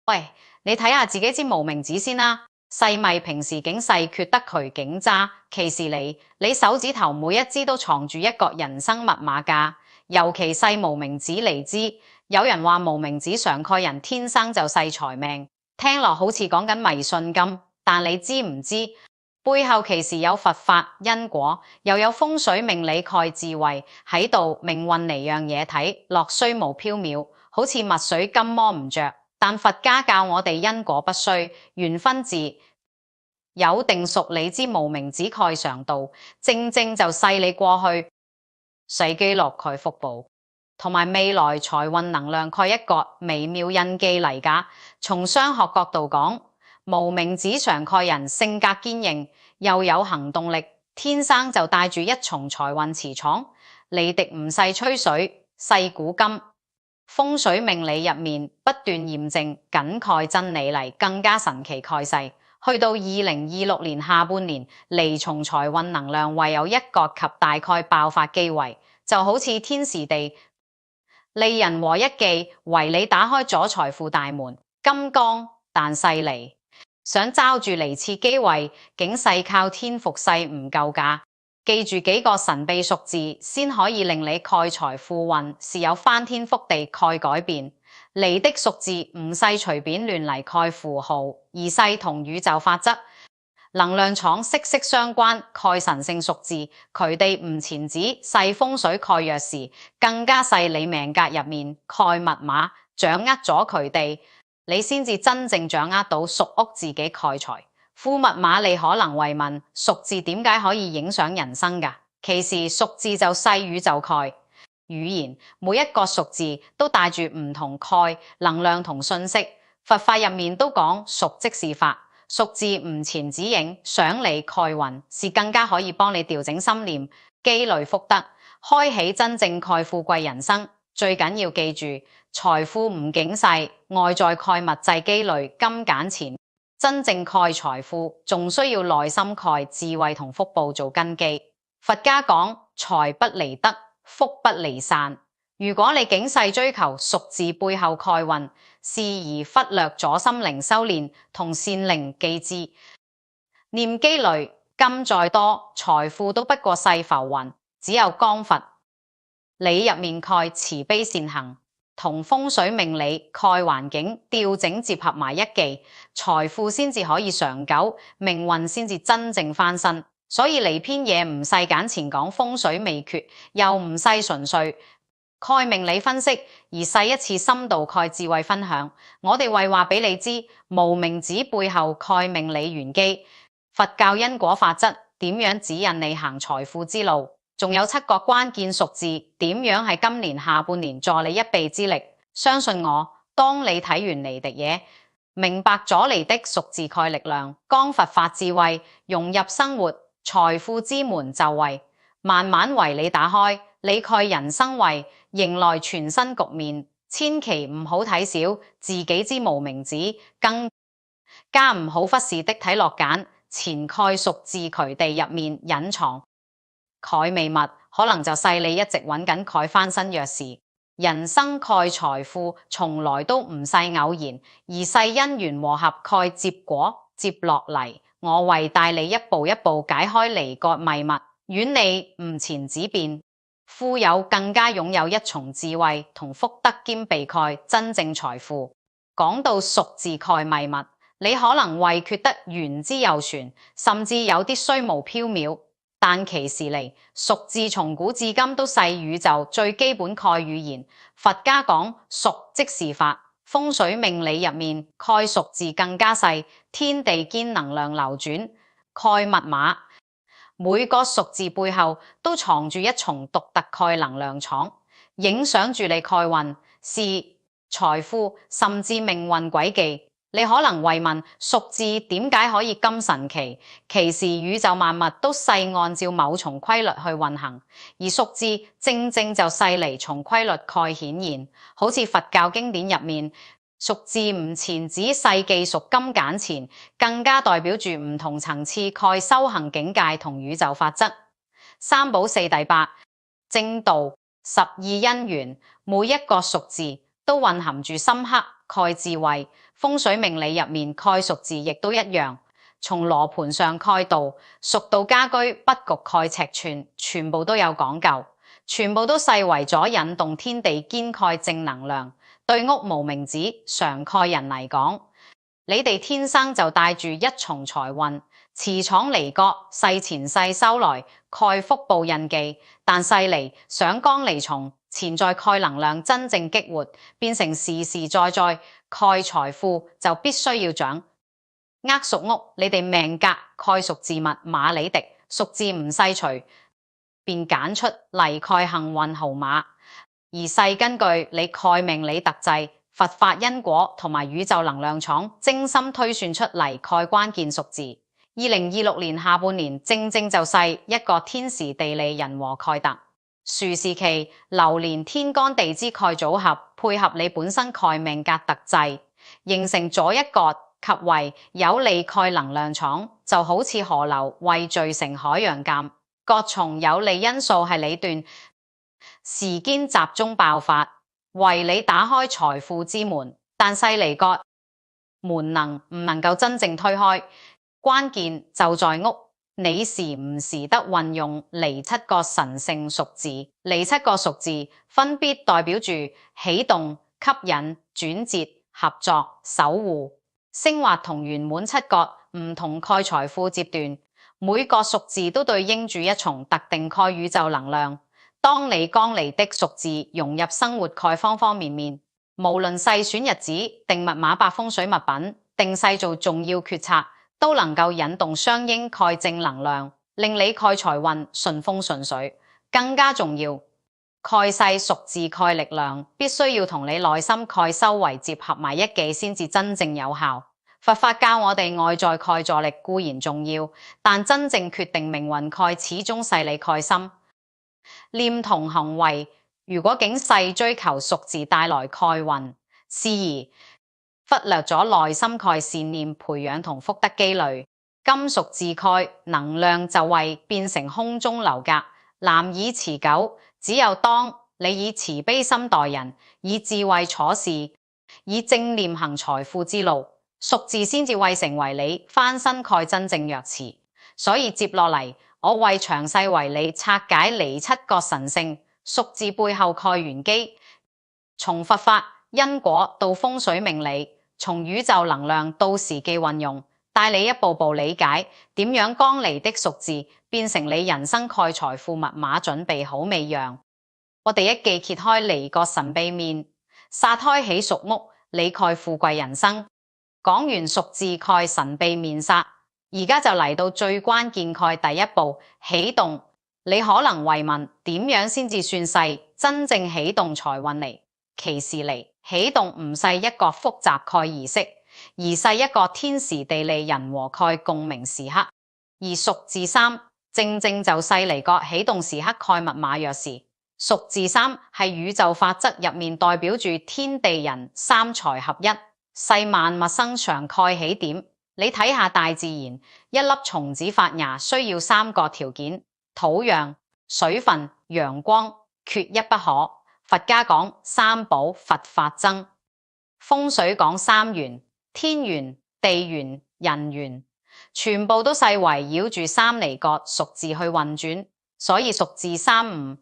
喂，你睇下自己支無名指先啦，細咪平時竟細缺得佢竟渣，其時你手指頭每一支都藏住一個人生密碼㗎，尤其細無名指嚟支，有人話無名指常蓋人天生就細財命，聽落好似講緊迷信咁，但你知唔知背後其實有佛法因果，又有風水命理蓋智慧喺度，命運嚟樣嘢睇落雖無縹緲，好似墨水金摸唔着。但佛家教我哋因果不衰，緣分自有定屬你之無名指蓋常道，正正就細你過去世機落蓋福報，同埋未來財運能量蓋一個微妙印記嚟㗎。從商學角度講，無名指常蓋人性格堅硬，又有行動力，天生就帶住一重財運磁場，離敵唔細吹水，細古今。風水命理入面不斷驗證緊蓋真理嚟，更加神奇蓋世。去到2026年下半年，離重財運能量唯有一個及大概爆發機會，就好似天時地利人和一記，為你打開咗財富大門。金剛但細離，想抓住嚟次機會，竟細靠天伏勢唔夠㗎。記住幾個神秘數字，先可以令你蓋財富運是有翻天覆地蓋改變。嚟的數字唔細隨便亂嚟蓋符號，而細同宇宙法則、能量場息息相關。蓋神聖數字，佢哋唔前指細風水蓋鑰匙，更加細你命格入面蓋密碼，掌握咗佢哋，你先至真正掌握到屬屋自己蓋財。副密碼你可能會問，數字點解可以影響人生㗎？其實數字就細宇宙蓋語言，每一個數字都帶住唔同蓋能量同信息。佛法入面都講數即是法，數字唔前指引想你蓋運，是更加可以幫你調整心念，積累福德，開啟真正蓋富貴人生。最緊要記住，財富唔僅細，外在蓋物質積累金揀錢。真正蓋財富，仲需要內心蓋智慧同福報做根基。佛家講財不離德，福不離散。如果你警世追求數字背後蓋運，視而忽略咗心靈修煉同善靈記之，念積累金再多，財富都不過細浮雲。只有光佛理入面蓋慈悲善行，同風水命理蓋環境調整結合埋一記，財富先至可以長久，命運先至真正翻身。所以嚟篇嘢唔細揀前講風水秘訣，又唔細純粹蓋命理分析，而細一次深度蓋智慧分享。我哋為話俾你知，無名指背後蓋命理玄機，佛教因果法則點樣指引你行財富之路。仲有7個關鍵數字，點樣喺今年下半年助你一臂之力？相信我，當你睇完離敵嘢，明白咗離的數字蓋力量，將佛法智慧融入生活，財富之門就為慢慢為你打開。你蓋人生為迎來全新局面，千祈唔好睇小自己之無名指，更加唔好忽視的睇落揀前蓋數字佢哋入面隱藏蓋秘密，可能就細你一直揾緊蓋翻身鑰匙。人生蓋財富從來都唔細偶然，而細因緣和合蓋接果。接落嚟，我為帶你一步一步解開離個秘密，遠離唔前指變，富有更加擁有一重智慧同福德兼被蓋真正財富。講到數字蓋秘密，你可能會覺得玄之又玄，甚至有啲虛無縹緲。但其實嚟，數字從古至今都係宇宙最基本蓋語言。佛家講數即是法，風水命理入面蓋數字更加細，天地間能量流轉，蓋密碼。每個數字背後都藏住一重獨特蓋能量場，影響住你蓋運、事、財富，甚至命運軌跡。你可能會問，數字點解可以咁神奇？其實宇宙萬物都細按照某重規律去運行，而數字正正就細嚟從規律蓋顯現。好似佛教經典入面，數字唔前指細記屬金揀錢，更加代表住唔同層次蓋修行境界同宇宙法則。三寶四諦八正道12因緣，每一個數字都蘊含住深刻蓋智慧。風水命理入面蓋屬字亦都一樣，從羅盤上蓋度、屬到家居北局蓋尺寸，全部都有講究，全部都細為咗引動天地兼蓋正能量。對屋無名指常蓋人嚟講，你哋天生就帶住一重財運，磁闖離角，世前世收來蓋福報印記，但世離想剛離重，潛在蓋能量真正激活，變成時時在在蓋財富，就必須要掌握屬屋，你哋命格蓋屬字密碼里迪，屬字唔細除，便揀出嚟蓋幸運號碼。而細根據你蓋命理特質、佛法因果同埋宇宙能量場精心推算出嚟蓋關鍵屬字。2026年下半年正就係一個天時地利人和蓋特殊時期，流年天干地支蓋組合配合你本身蓋命格特質，形成咗一個及為有利蓋能量場，就好似河流匯聚成海洋咁，各重有利因素係你段時間集中爆發，為你打開財富之門。但細離角門唔能夠真正推開，關鍵就在屋，你時唔時得運用嚟7個神聖屬字。嚟7個屬字分別代表住啟動、吸引、轉折、合作、守護、升華同圓滿7個唔同蓋財富階段，每個屬字都對應住一重特定蓋宇宙能量。當你剛嚟的屬字融入生活蓋方方面面，無論細選日子、定密碼、擺風水物品、定勢做重要決策，都能夠引動相應蓋正能量，令你蓋財運順風順水。更加重要，蓋細屬字蓋力量，必須要同你內心蓋修為結合埋一記先至真正有效。佛法教我哋外在蓋助力固然重要，但真正決定命運蓋始終係你蓋心念同行為。如果竟細追求屬字帶來蓋運，是而忽略咗內心蓋善念培養同福德積累，金屬字蓋能量就會變成空中樓閣，難以持久。只有當你以慈悲心待人，以智慧處事，以正念行財富之路，屬字先至會成為你翻身蓋真正藥池。所以接落嚟，我會詳細為你拆解嚟7個神聖屬字背後蓋玄機，從佛法因果到風水命理，從宇宙能量到時機運用，帶你一步步理解點樣剛嚟的屬字變成你人生蓋財富密碼。準備好未讓我哋一記揭開嚟個神秘面，撒開喜屬屋，你蓋富貴人生。講完屬字蓋神秘面紗，而家就嚟到最關鍵蓋第一步啟動。你可能會問，點樣先至算係真正啟動財運嚟？其實嚟啟動唔係一個複雜蓋儀式，而係一個天時地利人和蓋共鳴時刻。而屬字3正就係嚟個啟動時刻蓋密碼鑰匙。屬字3係宇宙法則入面代表住天地人三才合一，係萬物生長蓋起點。你睇下大自然，一粒蟲子發芽需要3個條件：土壤、水分、陽光，缺一不可。佛家講三寶，佛法僧。風水講3元：天元、地元、人元，全部都係圍繞住3離角屬字去運轉。所以屬字3唔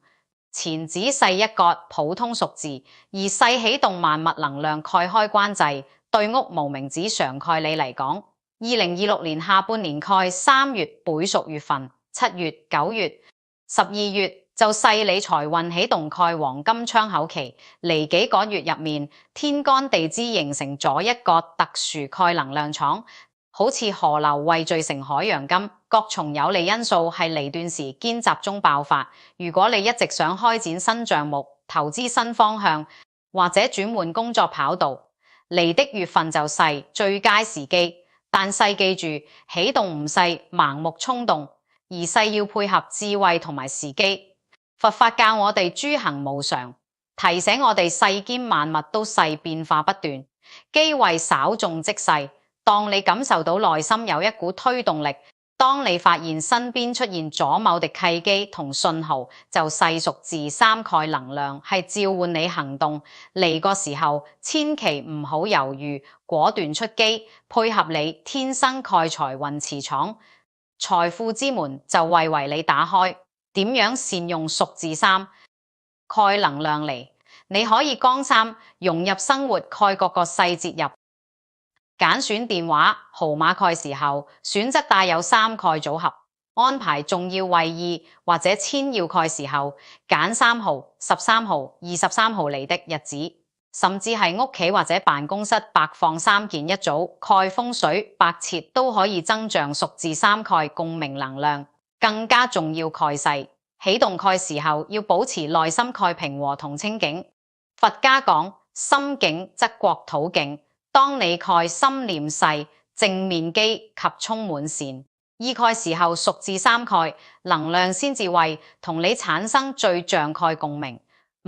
前只係一個普通屬字，而係啟動萬物能量蓋開關掣。對屋無名指常蓋你嚟講，2026年下半年蓋3月本屬月份，7月、9月、12月就係你財運啟動蓋黃金窗口期。嚟幾個月入面，天干地支形成咗一個特殊蓋能量場，好似河流匯聚成海洋咁，各重有利因素係嚟段時間集中爆發。如果你一直想開展新項目、投資新方向或者轉換工作跑道，嚟的月份就係最佳時機。但係記住，啟動唔係盲目衝動，而係要配合智慧同埋時機。佛法教我哋諸行無常，提醒我哋世間萬物都係變化不斷，機會稍縱即逝。當你感受到內心有一股推動力，當你發現身邊出現咗某啲契機同信號，就細數字三蓋能量係召喚你行動。嚟個時候，千祈唔好猶豫，果斷出擊，配合你天生蓋財運磁場，財富之門就為你打開。點樣善用數字三蓋能量嚟？你可以將三融入生活蓋各個細節入。揀選電話號碼蓋時候，選擇帶有三蓋組合。安排重要會議或者千要蓋時候，揀3號、13號、23號嚟的日子，甚至係屋企或者辦公室擺放3件一組，蓋風水擺設都可以增強數字三蓋共鳴能量。更加重要蓋勢，啟動蓋時候要保持內心蓋平和同清境。佛家講心境則國土境。當你蓋心念細、正面機及充滿善意蓋時候，數字三蓋能量先至為同你產生最像蓋共鳴。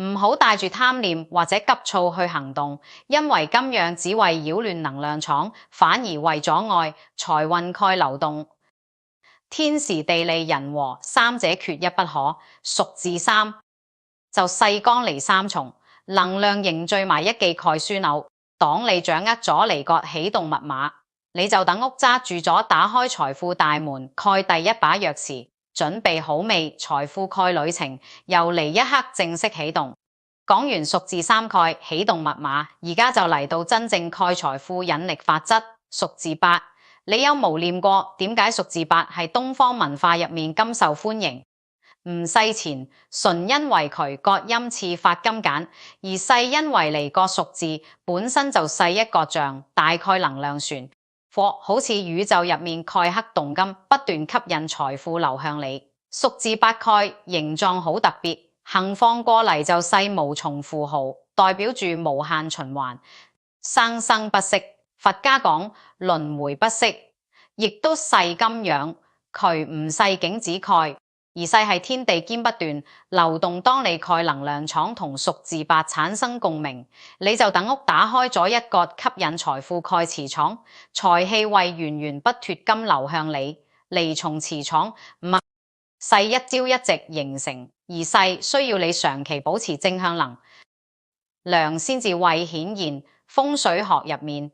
唔好帶住貪念或者急躁去行動，因為咁樣只會擾亂能量場，反而為阻礙財運蓋流動。天時地利人和三者缺一不可，數字三就勢剛離三重，能量凝聚埋一記蓋樞紐。當你掌握咗離國啟動密碼，你就等屋揸住咗打開財富大門蓋第一把鑰匙，準備好未？財富蓋旅程由嚟一刻正式啟動。講完數字三蓋啟動密碼，而家就嚟到真正蓋財富引力法則數字八。你有冇念過點解數字八係東方文化入面咁受歡迎？唔細錢，純因為佢各音次發金簡，而細因為嚟個數字本身就細一個像，大概能量旋，好似宇宙入面蓋黑洞咁，不斷吸引財富流向你。數字八蓋形狀好特別，橫放過嚟就細無從符號，代表住無限循環，生生不息。佛家講輪迴不息，亦都細咁樣，佢唔細境只蓋。而細係天地間不斷流動，當你蓋能量場同數字八產生共鳴，你就等屋打開咗一個吸引財富蓋磁場，財氣會源源不脫咁流向你。離從磁場唔係細一朝一夕形成，而細需要你長期保持正向能量先至會顯現。風水學入面，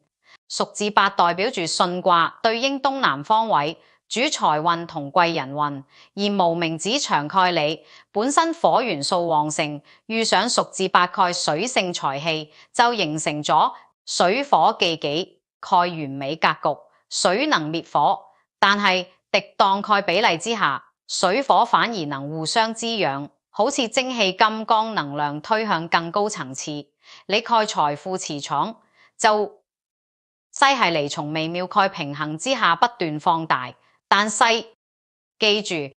數字八代表住巽卦，對應東南方位，主財運同貴人運，而無名指長蓋你本身火元素旺盛，遇上數字八蓋水性財氣，就形成咗水火既濟蓋完美格局。水能滅火，但係適當蓋比例之下，水火反而能互相滋養，好似蒸汽金剛能量推向更高層次。你蓋財富磁場就細係嚟從微妙蓋平衡之下不斷放大。但細記住，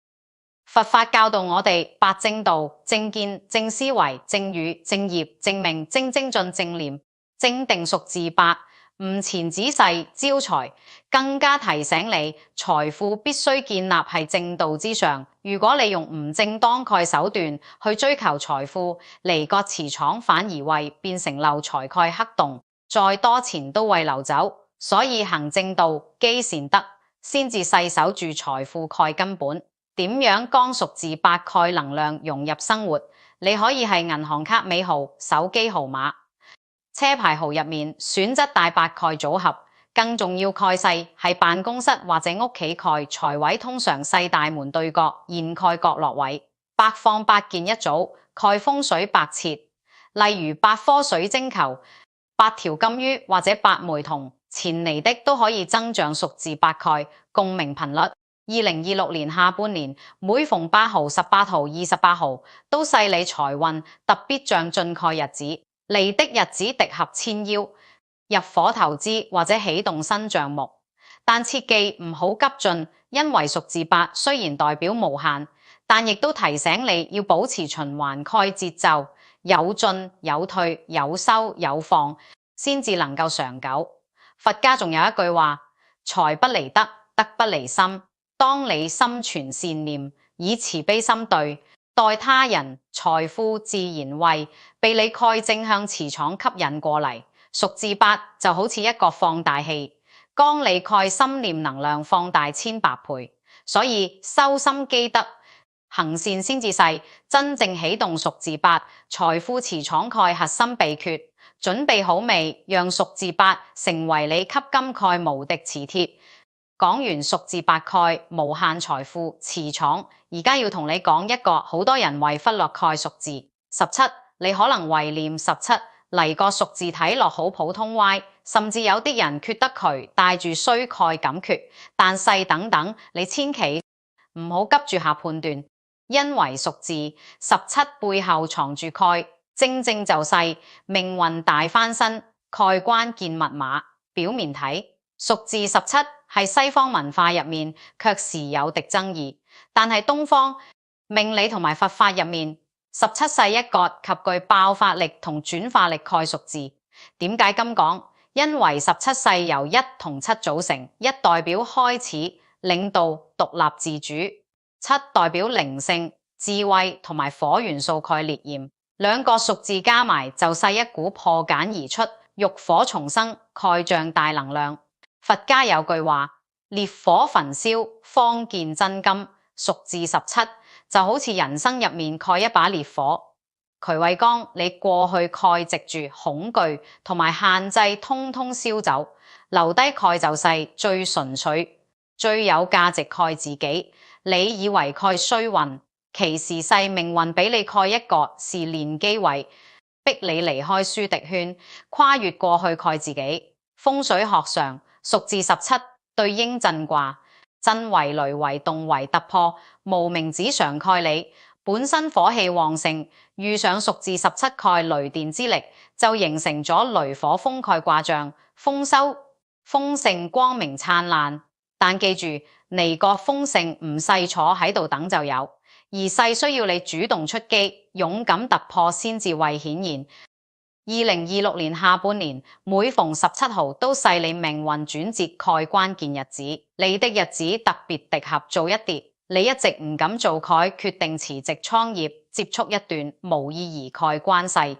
佛法教導我哋八正道、正見、正思維、正語、正業、正命、正精進、正念、正定數字八，唔前仔細招財，更加提醒你財富必須建立喺正道之上。如果你用唔正當蓋手段去追求財富，離個磁場反而會變成漏財蓋黑洞，再多錢都會流走。所以行正道、積善德，先至細守住財富蓋根本。點樣將數字八蓋能量融入生活？你可以係銀行卡尾號、手機號碼、車牌號入面選擇帶八蓋組合。更重要蓋勢係辦公室或者屋企蓋財位，通常細大門對角，現蓋角落位，擺放8件一組，蓋風水擺設。例如8顆水晶球、8條金魚或者8枚銅前嚟的都可以增長數字八蓋共鳴頻率。2026年下半年，每逢8號、18號、28號都係你財運特別漲進蓋日子，嚟的日子敵合千邀，入伙投資或者啟動新項目。但切記唔好急進，因為數字八雖然代表無限，但亦都提醒你要保持循環蓋節奏，有進有退，有收有放，先至能夠長久。佛家仲有一句話：財不離德，德不離心。當你心存善念，以慈悲心對待他人，財富自然會被你蓋正向磁場吸引過嚟。數字八就好似一個放大器，將你蓋心念能量放大千百倍。所以修心積德，行善先至細，真正啟動數字8財富磁闖蓋核心秘訣。準備好未？讓數字8成為你吸金蓋無敵磁鐵。講完數字8蓋無限財富磁闖，而家要同你講一個好多人為忽略蓋數字17。你可能懷念17嚟個數字睇落好普通歪，甚至有啲人缺得佢帶住衰蓋感缺，但細等等，你千祈唔好急住下判斷，因為數字17背後藏住蓋，正正就細命運大翻身蓋關鍵密碼。表面睇數字17係西方文化入面卻時有敵爭議，但係東方命理同埋佛法入面17細一角及具爆發力同轉化力蓋數字。點解咁講？因為17細由1同7組成，1代表開始、領導、獨立自主，7代表靈性、智慧同埋火元素蓋烈焰。兩個數字加埋就細一股破繭而出，浴火重生蓋象大能量。佛家有句話：烈火焚燒方見真金。數字17就好似人生入面蓋一把烈火，渠偉光，你過去蓋藉住恐懼同埋限制通通燒走，留低蓋就細最純粹最有價值蓋自己。你以為蓋衰運，其時細命運俾你蓋一個是連機位，逼你離開輸敵圈，跨越過去蓋自己。風水學上數字17對應震卦，震為雷為動為突破，無名指常蓋你本身火氣旺盛，遇上數字17蓋雷電之力，就形成咗雷火風蓋卦象，豐收豐盛光明燦爛。但記住，尼國豐盛唔細坐喺度等就有，而細需要你主動出擊，勇敢突破先至為顯現。2026年下半年每逢17號都細你命運轉折蓋關鍵日子，你的日子特別適合做一跌，你一直唔敢做蓋，決定辭職創業，接觸一段無意義蓋關係，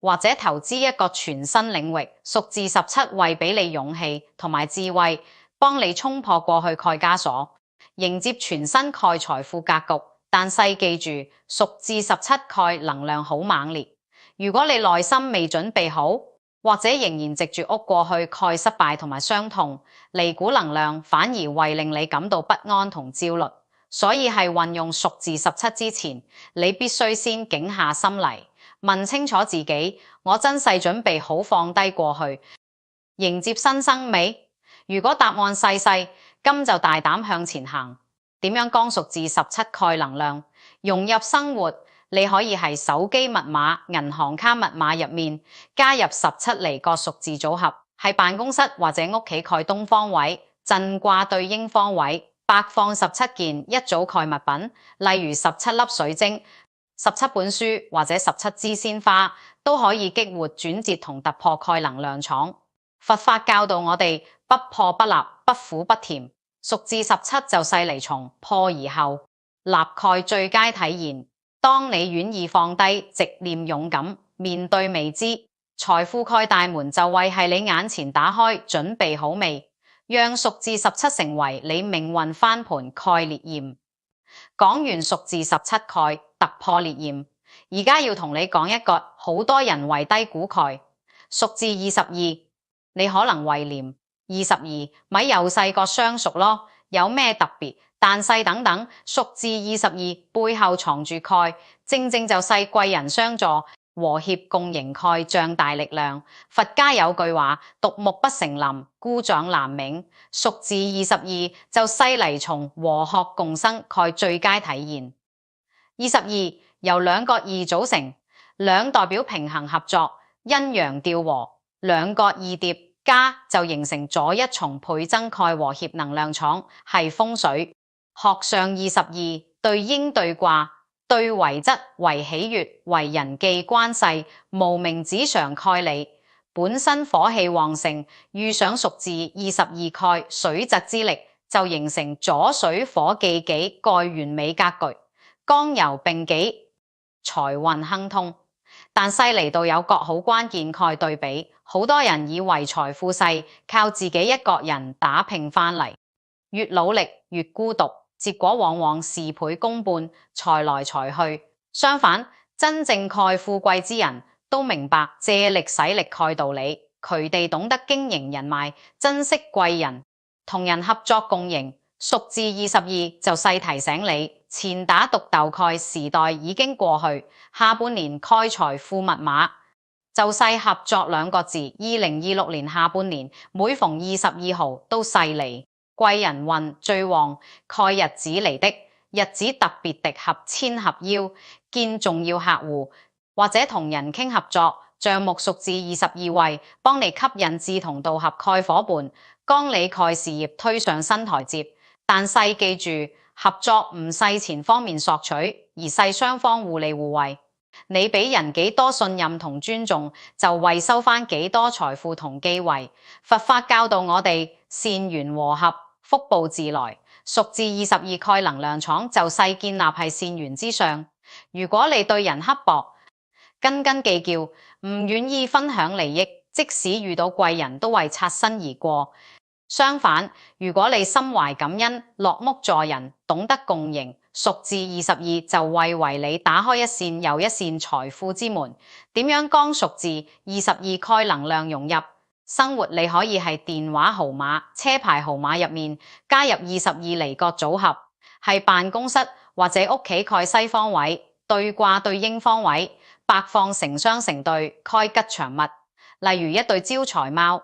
或者投資一個全新領域。數字17為俾你勇氣同埋智慧，幫你衝破過去蓋枷鎖，迎接全新蓋財富格局。但細記住，數字17蓋能量好猛烈。如果你內心未準備好，或者仍然藉住屋過去蓋失敗同埋傷痛，尼古能量反而為令你感到不安同焦慮。所以係運用數字17之前，你必須先靜下心嚟，問清楚自己：我真細準備好放低過去，迎接新生未？如果答案細，咁就大膽向前行。點樣將數字17蓋能量融入生活？你可以係手機密碼、銀行卡密碼入面加入17嚟個數字組合，喺辦公室或者屋企蓋東方位，震卦對應方位，擺放17件一組蓋物品，例如17粒水晶、17本書或者17支鮮花，都可以激活轉折同突破蓋能量場。佛法教導我哋不破不立，不苦不甜，數字17就細嚟從破而後立蓋最佳體現。當你願意放低，直念勇敢，面對未知，財富蓋大門就為係你眼前打開。準備好未？讓數字17成為你命運翻盤蓋烈焰。講完數字17蓋突破烈焰，而家要同你講一個好多人為低估蓋數字22。你可能為念22咪又細個相熟咯，有咩特別？但細等等，數字22背後藏住蓋，正正就細貴人相助，和諧共贏蓋象大力量。佛家有句話：獨木不成林，孤掌難鳴。數字22就細嚟從和諧共生蓋最佳體現。22由兩個2組成，兩代表平衡合作，陰陽調和，兩個2疊加就形成咗一重倍增蓋和諧能量場，係風水學上22對應對卦，對為則為喜悅，為人際關係，無名指常蓋你本身火氣旺盛，遇上數字22蓋水澤之力，就形成左水火忌己蓋完美格局，剛柔並濟，財運亨通。但細嚟到有個好關鍵蓋對比，好多人以為財富細靠自己一個人打拼翻嚟，越努力越孤獨。結果往往事倍功半，財來財去。相反，真正蓋富貴之人都明白借力使力蓋道理，佢哋懂得經營人脈，珍惜貴人，同人合作共贏。蜀字22就細提醒你，錢打獨鬥蓋時代已經過去，下半年蓋財富密碼就細合作兩個字。2026年下半年每逢22號都細嚟，貴人運最旺，蓋日子嚟的，日子特別的合千合腰，見重要客戶或者同人傾合作，賬目蜀字22位，幫你吸引志同道合蓋夥伴，幫你蓋事業推上新台階。但細記住，合作唔細錢方面索取，而細雙方互利互惠。你俾人幾多信任同尊重，就為收翻幾多財富同機會。佛法教導我哋善緣和合，福報自來。蜀字22蓋能量場就細建立喺善緣之上。如果你對人刻薄、斤斤計較，唔願意分享利益，即使遇到貴人都為擦身而過。相反，如果你心懷感恩，樂睦助人，懂得共贏，蜀字22就會為你打開一扇又一扇財富之門。點樣將蜀字22蓋能量融入生活？你可以係電話號碼、車牌號碼入面加入22離角組合，係辦公室或者屋企蓋西方位，對掛對應方位，擺放成雙成對蓋吉祥物，例如一對招財貓、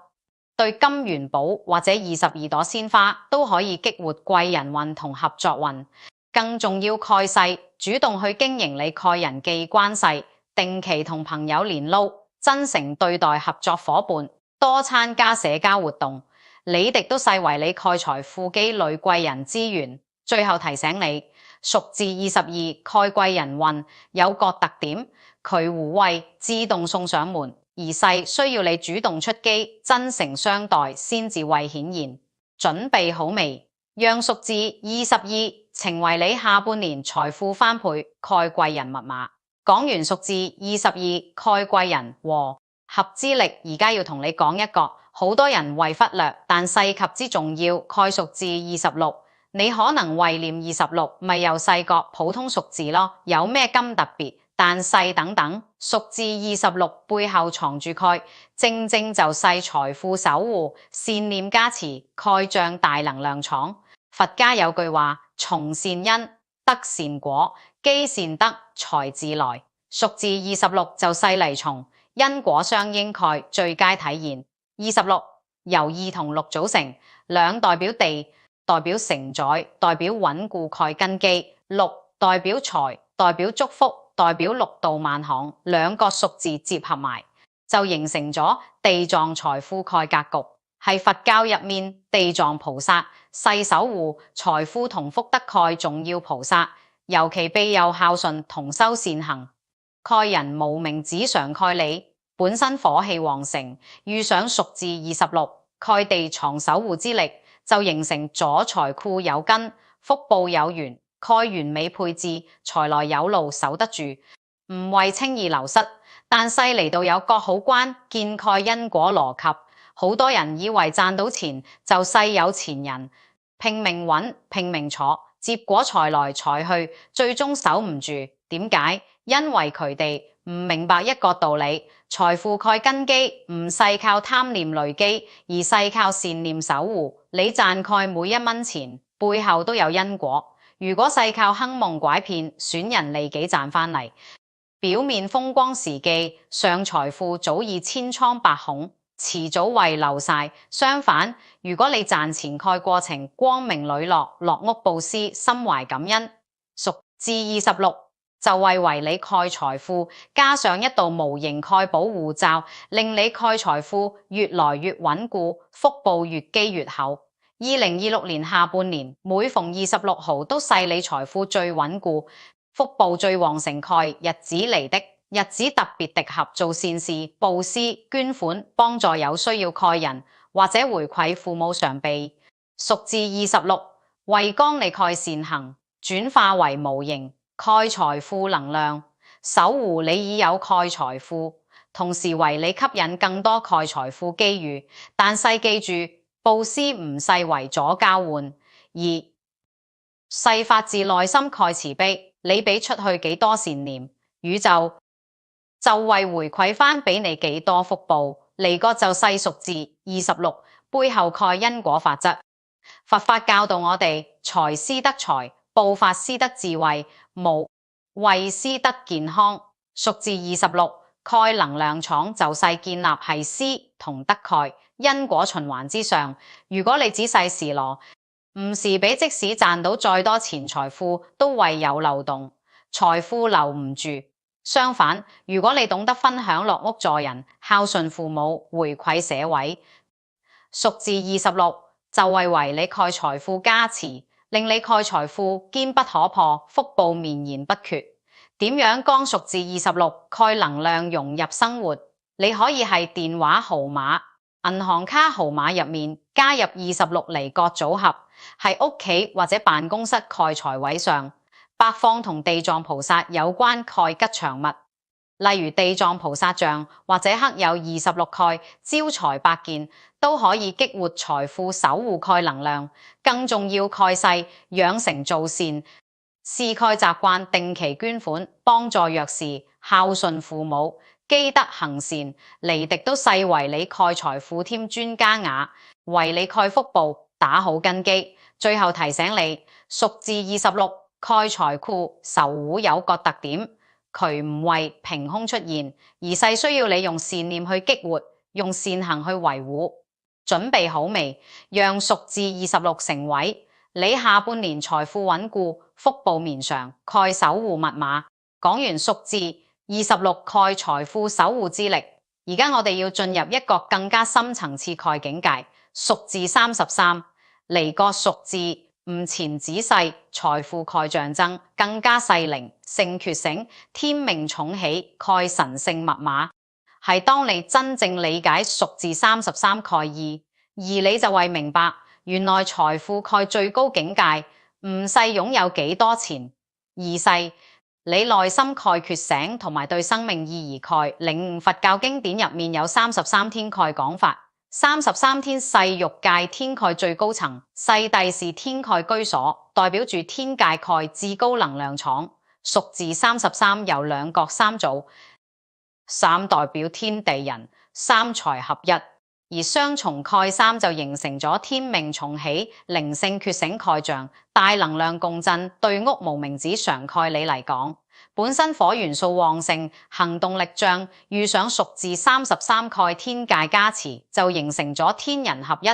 對金元寶或者22朵鮮花，都可以激活貴人運同合作運。更重要蓋細，主動去經營你蓋人際關係，定期同朋友聯絡，真誠對待合作夥伴，多參加社交活動，你哋都細為你蓋財富積累貴人資源。最後提醒你，蜀字22蓋貴人運有個特點，佢互惠自動送上門。而細需要你主動出擊，真誠相待先至會顯現。準備好未？讓蜀字22成為你下半年財富翻倍蓋貴人密碼。講完蜀字22蓋貴人和合之力，而家要同你講一個好多人為忽略但細及之重要，蓋蜀字26。你可能為念26咪又細個普通蜀字咯，有咩咁特別？但細等等，蜀字26背後藏住蓋，正正就細財富守護，善念加持，蓋將大能量場。佛家有句話：從善因得善果，積善德財自來。蜀字26就細嚟從因果相應蓋最佳體現。26由2同6組成，2代表地，代表承載，代表穩固蓋根基；6代表財，代表祝福，代表六道萬行。兩個蜀字結合埋，就形成咗地藏財富蓋格局，係佛教入面地藏菩薩細守護財富同福德蓋重要菩薩，尤其庇佑孝順同修善行。蓋人無名指常蓋你，本身火氣旺盛，遇上蜀字26蓋地藏守護之力，就形成左財庫有根，福報有緣。蓋完美配置，財來有路守得住，唔會輕易流失。但細嚟到有個好關鍵蓋因果邏輯，好多人以為賺到錢就細有錢人，拼命揾拼命坐，結果財來財去，最終守唔住。點解？因為佢哋唔明白一個道理，財富蓋根基，唔細靠貪念累積，而細靠善念守護。你賺蓋每一蚊錢，背後都有因果。如果細靠坑蒙拐騙、損人利己賺返嚟，表面風光時記，上財富早已千瘡百孔，遲早會流晒。相反，如果你賺錢蓋過程光明磊落，落屋布施，心懷感恩，蜀字26就會為你蓋財富加上一道無形蓋保護罩，令你蓋財富越來越穩固，福報越積越厚。2026年下半年每逢26號都細你財富最穩固，福報最旺盛蓋日子嚟的，日子特別適合做善事、布施、捐款、幫助有需要蓋人，或者回饋父母上輩。蜀字26為幫你蓋善行，轉化為無形蓋財富能量，守護你已有蓋財富，同時為你吸引更多蓋財富機遇。但細記住，布施唔細為咗交換，而世發自內心蓋慈悲，你俾出去幾多善念，宇宙就為回饋返俾你幾多福報。離國就世俗字26，背後蓋因果法則。佛法教導我哋，財施得財，報法施得智慧，無慧施得健康。蜀字26，蓋能量廠就勢建立係施同得蓋，因果循環之上。如果你仔細時羅，唔時比即使賺到再多錢財富，都唯有漏洞，財富留唔住。相反，如果你懂得分享落屋助人，孝順父母，回饋社會，蜀字26就為你蓋財富加持，令你蓋財富堅不可破，福報綿延不絕。點樣將蜀字26蓋能量融入生活？你可以係電話號碼、銀行卡號碼入面加入26離國組合，係屋企或者辦公室蓋財位上。白放同地藏菩薩有關蓋吉祥物，例如地藏菩薩像或者刻有26蓋招財百件，都可以激活財富守護蓋能量。更重要蓋世養成做善事蓋習慣，定期捐款幫助弱勢，孝順父母，積德行善，離敵都勢為你蓋財富添磚加瓦，為你蓋福報打好根基。最後提醒你，蜀字26蓋財庫，仇戶有個特點，佢唔會憑空出現，而係需要你用善念去激活，用善行去維護。準備好未？讓蜀字26成為你下半年財富穩固、福報綿長蓋守護密碼。講完蜀字26蓋財富守護之力，而家我哋要進入一個更加深層次蓋境界。蜀字33離國蜀字唔前仔細，財富蓋象徵更加細靈，性覺醒，天命重喜蓋神聖密碼。係當你真正理解蜀字33蓋義，而你就會明白，原來財富蓋最高境界唔係擁有幾多錢，而係你內心蓋覺醒同埋對生命意義蓋領悟。佛教經典入面有33天蓋講法，33天世欲界天蓋最高層，世帝是天蓋居所，代表住天界蓋至高能量場。蜀字33由兩角三組，三代表天地人，三才合一，而雙重蓋三就形成咗天命重喜、靈性覺醒蓋象，大能量共振。對屋無名指常蓋你嚟講，本身火元素旺盛，行動力漲，遇上蜀字33蓋天界加持，就形成咗天人合一、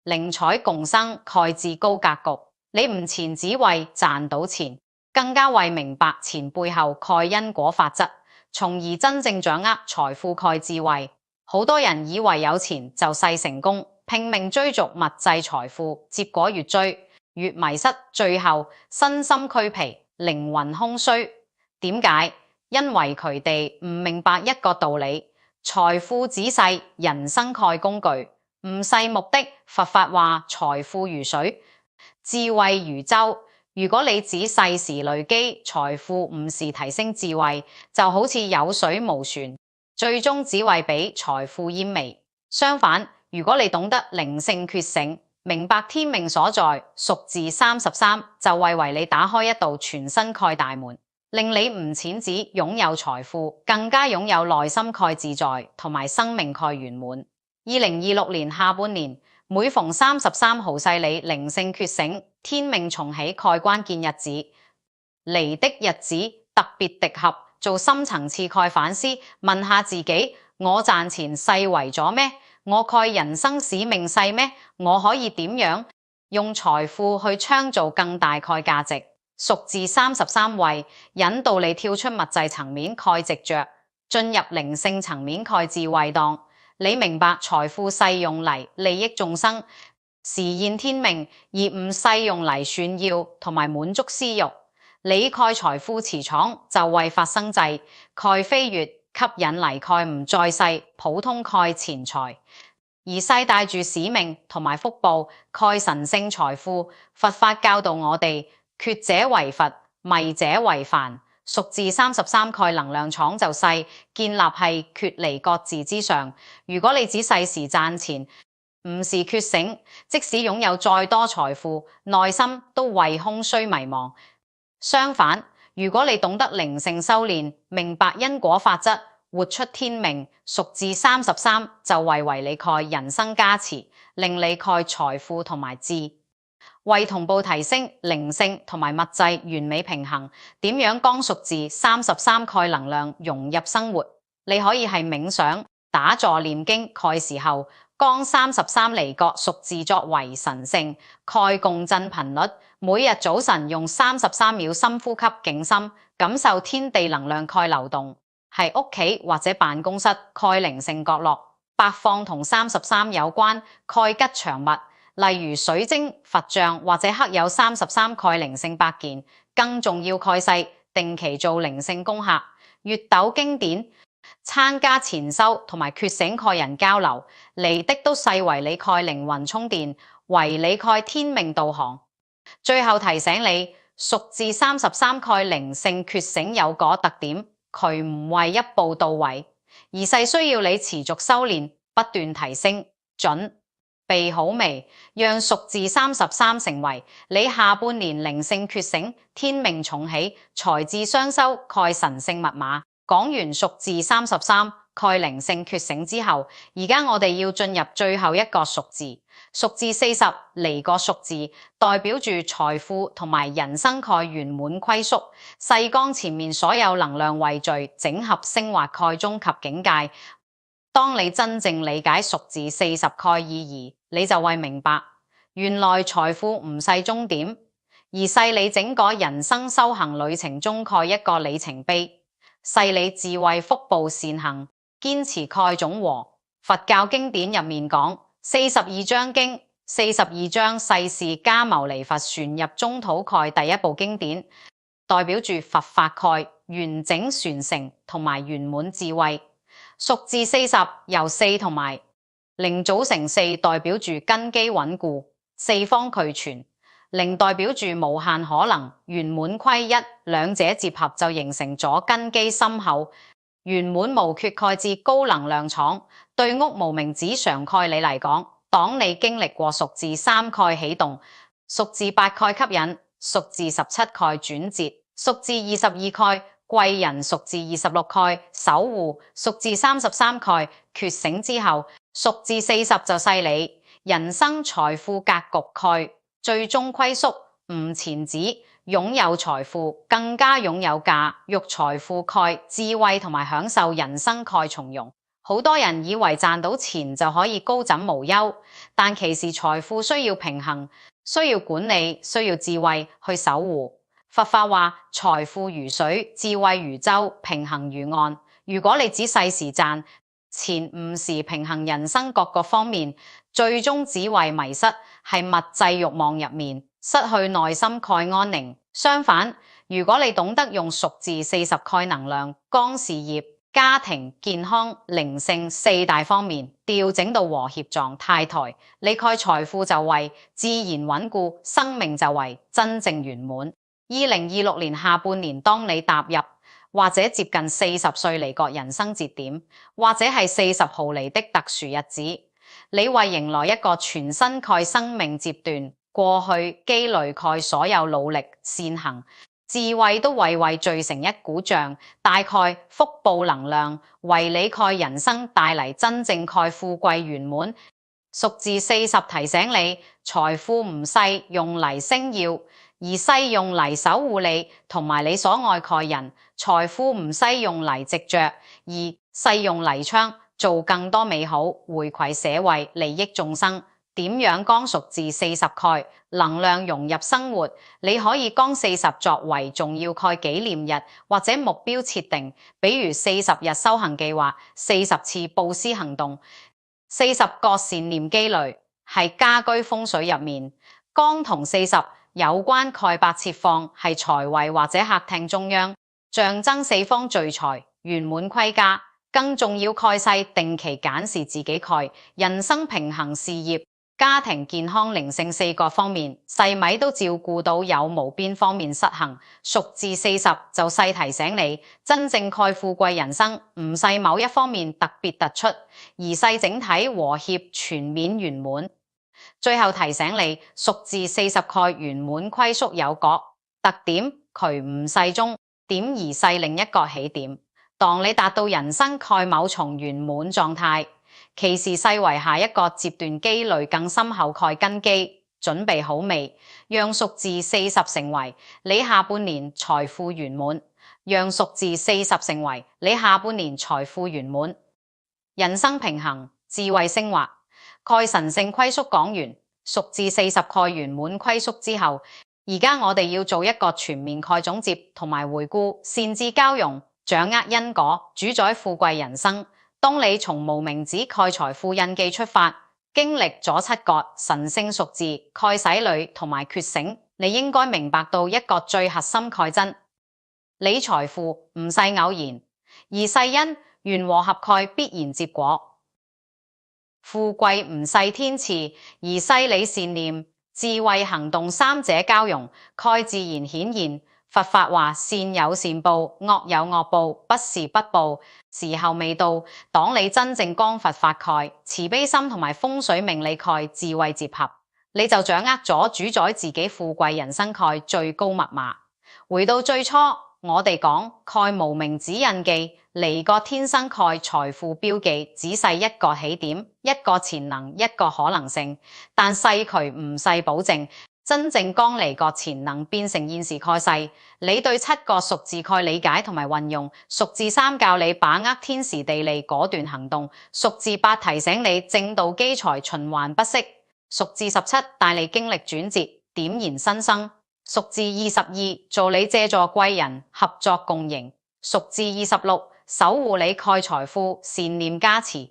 靈彩共生蓋至高格局。你唔錢只為賺到錢，更加為明白錢背後蓋因果法則，從而真正掌握財富蓋智慧。好多人以為有錢就勢成功，拼命追逐物質財富，結果越追越迷失，最後身心俱疲，靈魂空虛。點解？因為佢哋唔明白一個道理，財富只係人生蓋工具，唔係目的。佛法話財富如水，智慧如舟。如果你仔細時累積財富，唔是提升智慧，就好似有水無船，最終只會俾財富淹沒。相反，如果你懂得靈性覺醒，明白天命所在，蜀字33就會為你打開一道全新蓋大門，令你唔僅止擁有財富，更加擁有內心蓋自在同埋生命蓋圓滿。2026年下半年，每逢33號勢理靈性覺醒、天命重喜蓋關鍵日子，嚟的日子特別適合做深層次蓋反思，問下自己：我賺錢係為咗咩？我蓋人生使命係咩？我可以點樣用財富去創造更大蓋價值？蜀字33為引導你跳出物質層面蓋直着，進入靈性層面蓋智慧。當你明白財富係用嚟利益眾生、實現天命，而唔係用嚟炫耀同埋滿足私欲，你蓋財富磁場就會發生際蓋飛躍，吸引嚟蓋唔再係普通蓋錢財，而係帶住使命同埋福報蓋神聖財富。佛法教導我哋，缺者為佛，迷者為凡。蜀字33蓋能量場就係建立係缺離各自之上。如果你仔細時賺錢，唔是缺醒，即使擁有再多財富，內心都為空虛迷茫。相反，如果你懂得靈性修煉，明白因果法則，活出天命，屬字33就為你蓋人生加持，令你蓋財富同埋智。為同步提升靈性同埋物質完美平衡，點樣將屬字33蓋能量融入生活？你可以係冥想、打坐、念經蓋時候，將33離角屬字作為神聖蓋共振頻率。每日早晨用33秒深呼吸靜心，感受天地能量蓋流動。係屋企或者辦公室蓋靈性角落，擺放同33有關蓋吉祥物，例如水晶、佛像或者刻有33蓋靈性擺件。更重要蓋世，定期做靈性功課，閱讀經典，參加禪修同埋覺醒蓋人交流，嚟的都細為你蓋靈魂充電，為你蓋天命導航。最後提醒你，屬字33蓋靈性覺醒有個特點，佢唔會一步到位，而係需要你持續修煉，不斷提升。準備好未？讓屬字33成為你下半年靈性覺醒、天命重起、財智雙收蓋神聖密碼。講完屬字33蓋靈性覺醒之後，而家我哋要進入最後一個屬字。屬字40離個屬字，代表住財富同埋人生蓋圓滿歸宿。細江前面所有能量匯聚，整合升華蓋中及境界。當你真正理解屬字40蓋意義，你就會明白，原來財富唔係終點，而係你整個人生修行旅程中蓋一個里程碑，係你智慧福報善行，堅持蓋總和。佛教經典入面講42章經，42章世事加牟尼佛傳入中土蓋第一部經典，代表住佛法蓋完整傳承同埋圓滿智慧。屬字40由4同埋0組成，4代表住根基穩固，四方俱全；0代表住無限可能，圓滿歸一，兩者結合就形成咗根基深厚、圓滿無缺蓋至高能量場。對屋無名指常蓋你嚟講，當你經歷過屬字3蓋啟動、屬字8蓋吸引、屬字17蓋轉折、屬字22蓋貴人、屬字26蓋守護、屬字33蓋覺醒之後，屬字40就犀利，人生財富格局蓋最終歸宿，唔前指擁有財富，更加擁有駕馭財富蓋智慧同埋享受人生蓋從容。好多人以為賺到錢就可以高枕無憂，但其實財富需要平衡，需要管理，需要智慧去守護。佛法話財富如水，智慧如舟，平衡如岸。如果你仔細時賺錢，唔時平衡人生各個方面，最終只會迷失係物質慾望入面，失去內心蓋安寧。相反，如果你懂得用屬字40蓋能量，將事業、家庭、健康、靈性4大方面調整到和諧狀態台，你蓋財富就為自然穩固，生命就為真正圓滿。2026年下半年，當你踏入或者接近40歲離個人生節點，或者係40號嚟的特殊日子，你會迎來一個全新蓋生命階段。過去積累蓋所有努力善行，智慧都為聚成一股像，大概福報能量，為你蓋人生帶嚟真正蓋富貴圓滿。屬字40提醒你，財富唔係用嚟星耀，而係用嚟守護你同埋你所愛蓋人。財富唔係用嚟藉着，而係用嚟倡做更多美好，回饋社會，利益眾生。點樣將屬字40蓋能量融入生活？你可以將40作為重要蓋紀念日或者目標設定，比如40日修行計劃、40次布施行動、40個善念積累。係家居風水入面，將同40有關蓋白設放係財位或者客廳中央，象徵四方聚財、圓滿歸家。更重要蓋世定期檢視自己蓋人生平衡事業、家庭、健康、靈性4個方面，細米都照顧到，有無邊方面失衡。蜀字40就細提醒你，真正蓋富貴人生，唔細某一方面特別突出，而細整體和諧全面圓滿。最後提醒你，蜀字40蓋圓滿虧縮有角，特點渠唔細中，點而細另一個起點。當你達到人生蓋某重圓滿狀態，其時細為下一個階段積累更深厚蓋根基，準備好未？讓蜀字40成為你下半年財富圓滿，讓蜀字40成為你下半年財富圓滿。人生平衡，智慧升華，蓋神聖虧縮講完，蜀字40蓋圓滿虧縮之後，而家我哋要做一個全面蓋總結同埋回顧，善智交融，掌握因果，主宰富貴人生。當你從無名指蓋財富印記出發，經歷咗7個神聖蜀字蓋洗禮同埋覺醒，你應該明白到一個最核心蓋真：你財富唔係偶然，而係因緣和合蓋必然結果；富貴唔係天賜，而係你善念、智慧、行動3者交融，蓋自然顯現。佛法話善有善報，惡有惡報，不是不報，時候未到。當你真正光佛法蓋、慈悲心同埋風水命理蓋智慧結合，你就掌握咗主宰自己富貴人生蓋最高密碼。回到最初，我哋講蓋無名指印記，離個天生蓋財富標記，只係一個起點，一個潛能，一個可能性，但細渠唔細保證。真正剛離個潛能變成現時蓋世，你對7個蜀字蓋理解同埋運用。蜀字3教你把握天時地利，果斷行動。蜀字8提醒你正道積財循環不息。蜀字17帶你經歷轉折，點燃新生。蜀字22做你借助貴人，合作共贏。蜀字26守護你蓋財富，善念加持。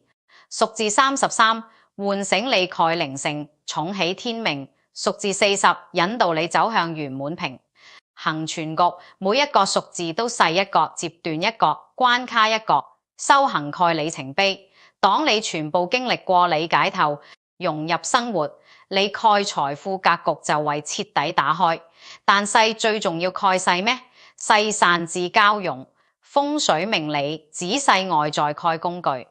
蜀字33喚醒你蓋靈性，重起天命。蜀字40引導你走向圓滿平衡全局，每一個蜀字都細一個，接斷一個，關卡一個，修行蓋里程碑。當你全部經歷過，理解透，融入生活，你蓋財富格局就為徹底打開。但細最重要蓋細咩？細善智交融，風水命理，仔細外在蓋工具。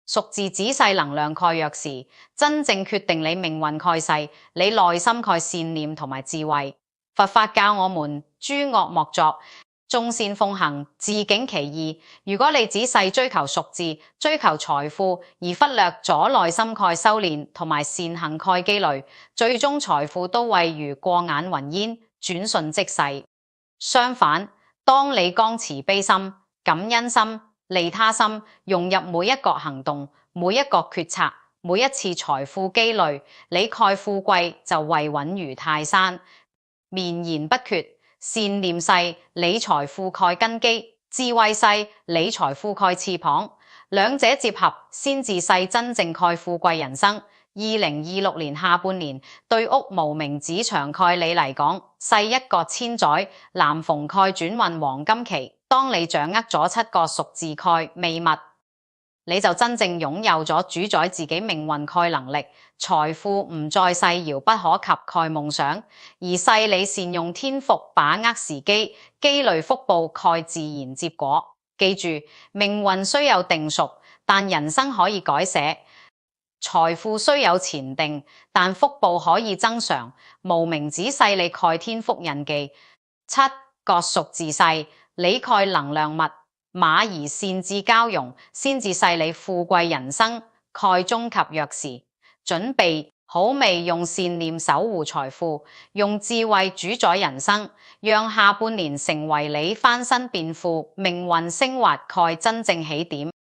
蜀字仔細能量蓋鑰匙，真正決定你命運蓋世，你內心蓋善念同埋智慧。佛法教我們諸惡莫作，眾善奉行，自警其意。如果你仔細追求蜀字，追求財富，而忽略咗內心蓋修煉同埋善行蓋積累，最終財富都會如過眼雲煙，轉瞬即逝。相反，當你剛慈悲心、感恩心、利他心融入每一個行動，每一個決策，每一次財富積累，你蓋富貴就會穩如泰山，綿延不絕。善念細，你財富蓋根基；智慧細，你財富蓋翅膀。兩者結合，先至係真正蓋富貴人生。2026年下半年對屋無名指長蓋你嚟講，係一個千載難逢蓋轉運黃金期。當你掌握咗7個蜀字蓋秘密，你就真正擁有咗主宰自己命運蓋能力。財富唔再係遙不可及蓋夢想，而係你善用天福，把握時機，積累福報蓋自然結果。記住，命運雖有定數，但人生可以改寫；財富雖有前定，但福報可以增長。無名指係你蓋天福印記，7個蜀字係你蓋能量密碼，而善智交融，先至係你富貴人生蓋終及鑰匙。準備好未？用善念守護財富，用智慧主宰人生，讓下半年成為你翻身變富、命運升華蓋真正起點。